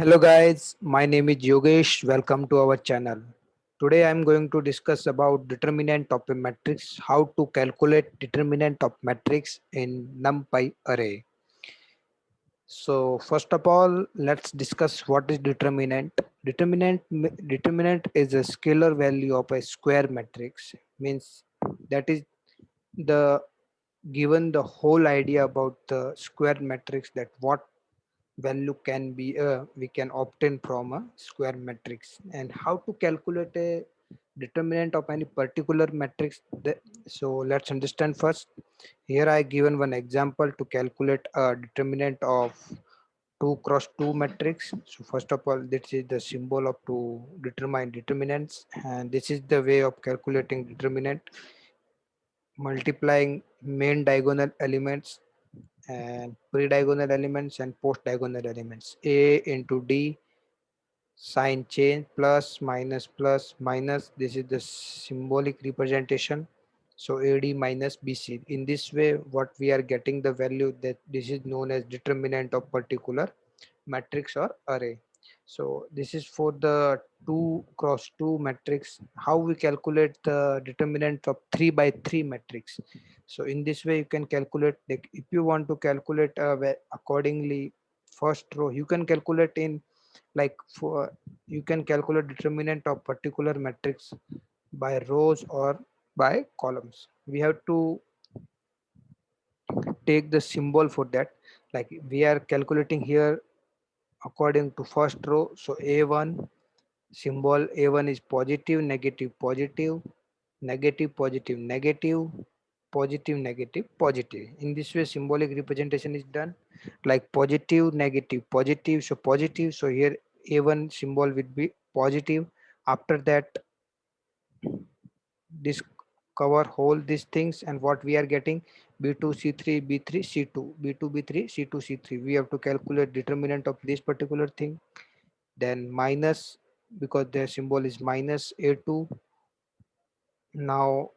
Hello guys, my name is Yogesh. Welcome to our channel. Today I am going to discuss about determinant of a matrix, how to calculate determinant of matrix in NumPy array. So first of all, let's discuss what is determinant. Determinant is a scalar value of a square matrix. Means that is the given the whole idea about the square matrix, that what value can be we can obtain from a square matrix, and how to calculate a determinant of any particular matrix. So let's understand first. Here I given one example to calculate a determinant of 2 cross 2 matrix. So first of all, this is the symbol of to determine determinants, and this is the way of calculating determinant: multiplying main diagonal elements and pre-diagonal elements and post-diagonal elements. A into D, sign change, plus minus. This is the symbolic representation. So AD minus BC. In this way, what we are getting the value, that this is known as determinant of particular matrix or array. So this is for the 2 cross 2 matrix. How we calculate the determinant of 3 by 3 matrix? So in this way you can calculate, like if you want to calculate accordingly first row, you can calculate in, like for, you can calculate determinant of particular matrix by rows or by columns. We have to take the symbol for that. Like we are calculating here according to first row. So A1, symbol A1 is positive, negative, positive, negative, positive, negative, positive, negative, positive. In this way symbolic representation is done, like positive, negative, positive. So positive, so here A1 symbol will be positive. After that, this cover whole these things, and what we are getting, B2 C3 B3 C2, B2 B3 C2 C3. We have to calculate determinant of this particular thing. Then minus, because the symbol is minus A2. Now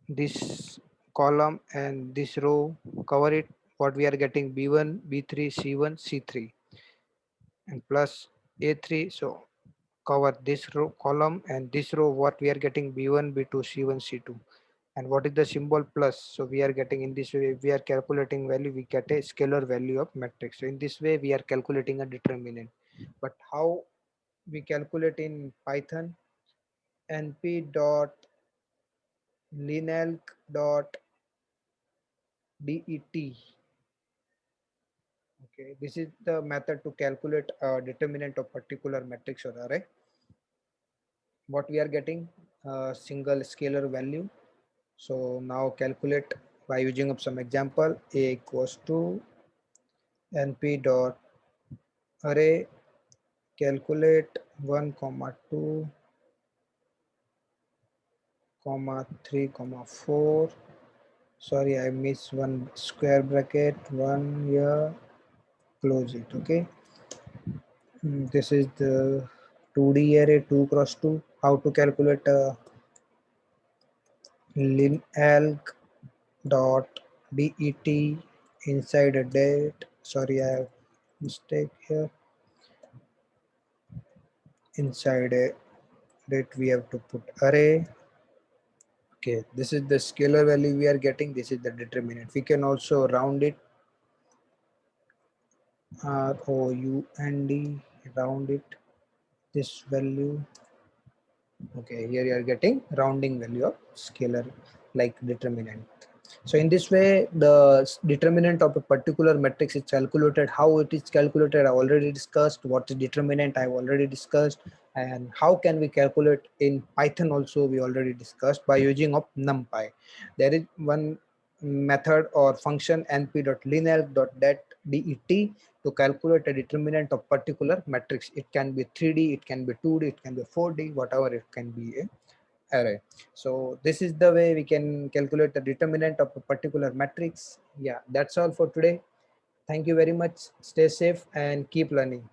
this column and this row, cover it, what we are getting, B1 B3 C1 C3, and plus A3. So cover this row column and this row, what we are getting, B1 B2 C1 C2. And what is the symbol plus? So we are getting, in this way we are calculating value, we get a scalar value of matrix. So in this way we are calculating a determinant. But how we calculate in Python? np dot linalc dot det. Okay, this is the method to calculate a determinant of particular matrix or array. What we are getting, a single scalar value. So now calculate by using up some example. A equals to np dot array, calculate 1 comma 2 comma 3 comma 4. Sorry, I missed one square bracket, one here, close it. Okay. This is the 2D array, 2 cross 2. How to calculate linalc dot det inside a date. Sorry, I have mistake here. Inside a date we have to put array. Okay, this is the scalar value we are getting. This is the determinant. We can also round it. ROUND, round it. This value. Okay, here you are getting rounding value of scalar, like determinant. So in this way, the determinant of a particular matrix is calculated. How it is calculated, I already discussed. What is determinant, I've already discussed. And how can we calculate in Python also, we already discussed, by using of NumPy. There is one method or function np.linear.det to calculate a determinant of particular matrix. It can be 3D, it can be 2D, it can be 4D, whatever it can be a array. So this is the way we can calculate the determinant of a particular matrix. Yeah, that's all for today. Thank you very much. Stay safe and keep learning.